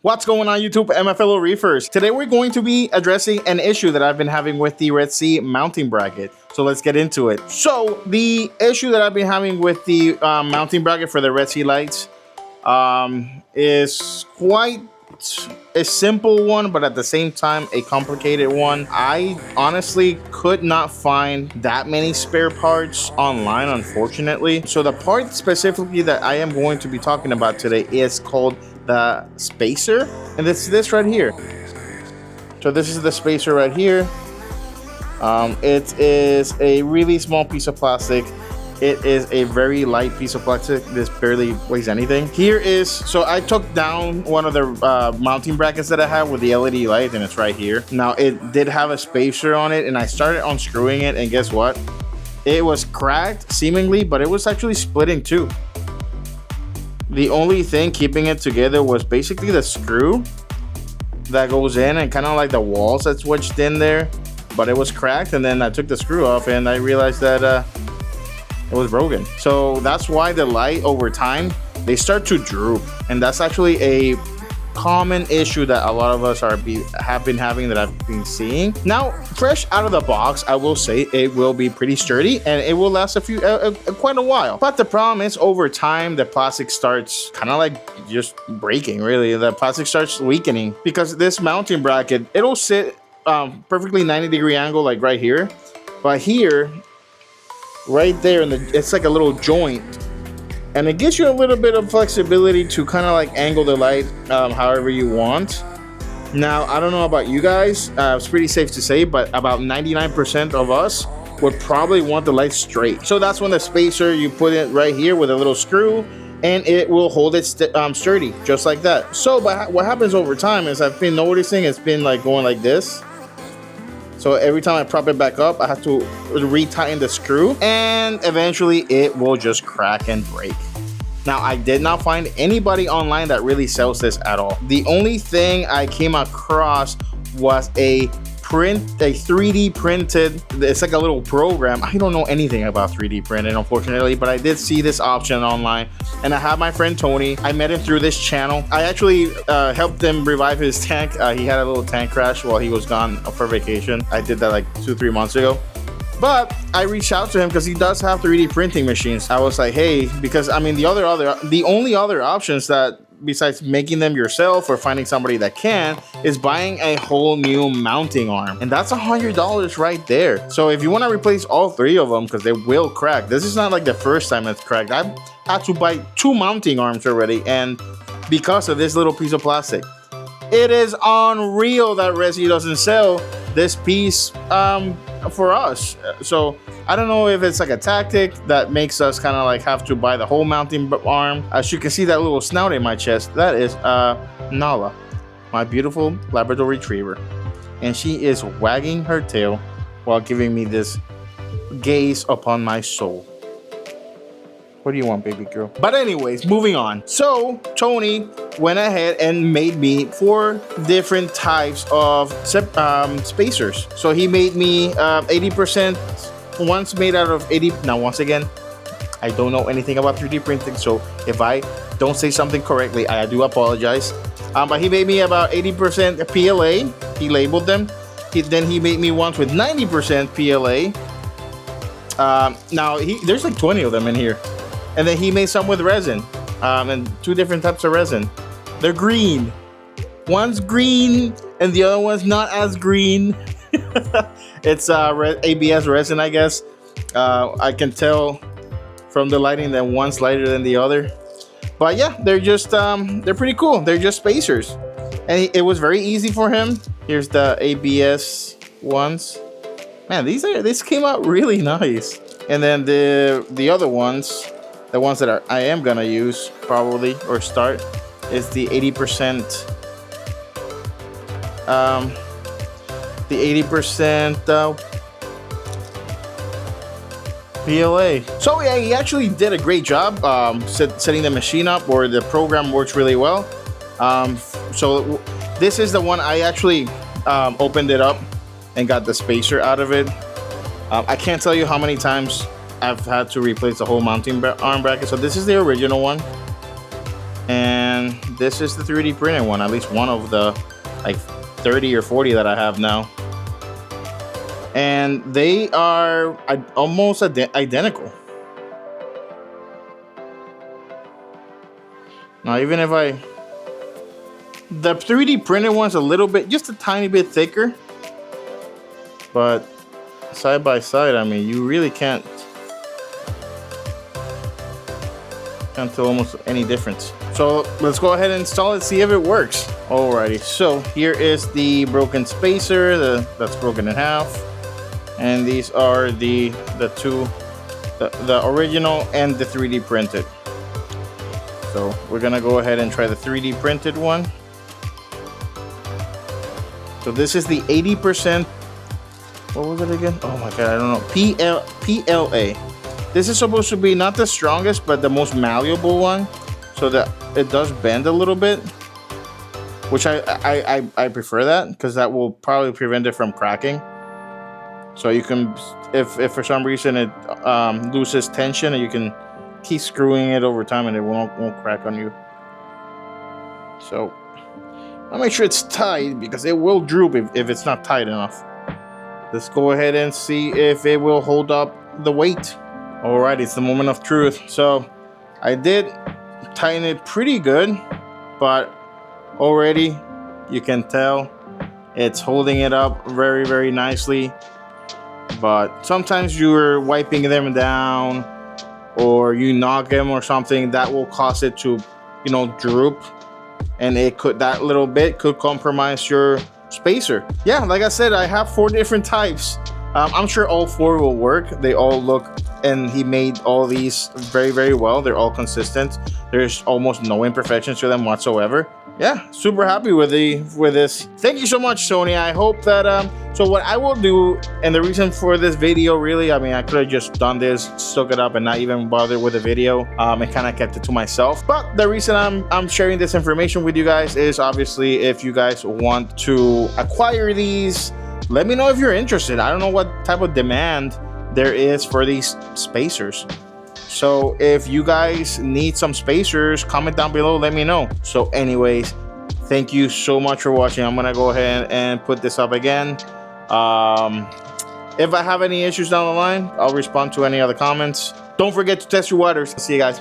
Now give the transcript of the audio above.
What's going on YouTube and my fellow reefers? Today we're going to be addressing an issue that I've been having with the RedSea mounting bracket. So let's get into it. So the issue that I've been having with the mounting bracket for the RedSea lights is quite a simple one, but at the same time a complicated one. I honestly could not find that many spare parts online, unfortunately. So the part specifically that I am going to be talking about today is called the spacer, and it's this right here. So this is the spacer right here. It is a really small piece of plastic. It is a very light piece of plastic. This barely weighs anything. Here is, so I took down one of the mounting brackets that I have with the LED light, and it's right here. Now it did have a spacer on it, and I started unscrewing it, and guess what? It was cracked seemingly, but it was actually splitting too. The only thing keeping it together was basically the screw that goes in and kind of like the walls that's wedged in there, but it was cracked. And then I took the screw off and I realized that it was broken. So that's why the light over time, they start to droop. And that's actually a common issue that a lot of us have been having, that I've been seeing. Now, fresh out of the box, I will say it will be pretty sturdy and it will last quite a while. But the problem is, over time, the plastic starts kind of like just breaking. Really, the plastic starts weakening because this mounting bracket, it'll sit perfectly 90-degree angle, like right here. But here, right there, it's like a little joint. And it gives you a little bit of flexibility to kind of like angle the light however you want. Now, I don't know about you guys, it's pretty safe to say, but about 99% of us would probably want the light straight. So that's when the spacer, you put it right here with a little screw, and it will hold it sturdy, just like that. So but what happens over time is, I've been noticing it's been like going like this. So every time I prop it back up, I have to retighten the screw, and eventually it will just crack and break. Now, I did not find anybody online that really sells this at all. The only thing I came across was a 3D printed, it's like a little program. I don't know anything about 3D printing, unfortunately, but I did see this option online, and I have my friend Tony. I met him through this channel. I actually helped him revive his tank. He had a little tank crash while he was gone for vacation. I did that like 2-3 months ago. But I reached out to him because he does have 3D printing machines. I was like, hey, because I mean, the only other options that, besides making them yourself or finding somebody that can, is buying a whole new mounting arm, and that's $100 right there. So if you want to replace all 3 of them, because they will crack, this is not like the first time it's cracked. I've had to buy 2 mounting arms already, and because of this little piece of plastic. It is unreal that RedSea doesn't sell this piece for us. So I don't know if it's like a tactic that makes us kind of like have to buy the whole mounting arm. As you can see, that little snout in my chest, that is Nala, my beautiful Labrador Retriever, and she is wagging her tail while giving me this gaze upon my soul. What do you want, baby girl? But anyways, moving on. So Tony went ahead and made me 4 different types of spacers. So he made me 80%, one's made out of 80. Now, once again, I don't know anything about 3D printing, so if I don't say something correctly, I do apologize. But he made me about 80% PLA. He labeled them. Then he made me ones with 90% PLA. Now, there's like 20 of them in here. And then he made some with resin, and 2 different types of resin. They're green. One's green, and the other one's not as green. It's ABS resin, I guess. I can tell from the lighting that one's lighter than the other. But yeah, they're just they're pretty cool. They're just spacers, and it was very easy for him. Here's the ABS ones. Man, these came out really nice. And then the other ones, the ones that I am gonna use probably or start, is the 80%. The 80% PLA. So yeah, he actually did a great job setting the machine up, or the program works really well. So this is the one I actually opened it up and got the spacer out of it. I can't tell you how many times I've had to replace the whole mounting arm bracket. So this is the original one, and and this is the 3D printed one, at least one of the like 30 or 40 that I have now. And they are almost identical. Now, even if the 3D printed one's a little bit, just a tiny bit thicker, but side by side, I mean, you really can't tell almost any difference. So let's go ahead and install it, see if it works. Alrighty, so here is the broken spacer that's broken in half, and these are the two, the original and the 3D printed. So we're gonna go ahead and try the 3D printed one. So this is the 80%. What was it again? Oh my god, I don't know. PLA. This is supposed to be not the strongest, but the most malleable one, so that it does bend a little bit, which I prefer that, because that will probably prevent it from cracking. So you can, if for some reason it loses tension, you can keep screwing it over time and it won't crack on you. So I'll make sure it's tight, because it will droop if it's not tight enough. Let's go ahead and see if it will hold up the weight. Alright, it's the moment of truth. So I did tighten it pretty good, but already you can tell it's holding it up very, very nicely. But sometimes you're wiping them down, or you knock them or something, that will cause it to, you know, droop, and that little bit could compromise your spacer. Yeah, like I said, I have 4 different types. I'm sure all 4 will work. They all look, and he made all these very, very well. They're all consistent. There's almost no imperfections to them whatsoever. Yeah, super happy with this. Thank you so much, Sony. I hope that so what I will do, and the reason for this video, really, I mean, I could have just done this, stuck it up, and not even bother with the video, and kind of kept it to myself. But the reason I'm sharing this information with you guys is obviously if you guys want to acquire these, let me know if you're interested. I don't know what type of demand there is for these spacers. So if you guys need some spacers, comment down below, let me know. So anyways, thank you so much for watching. I'm gonna go ahead and put this up again. If I have any issues down the line, I'll respond to any other comments. Don't forget to test your waters. See you guys.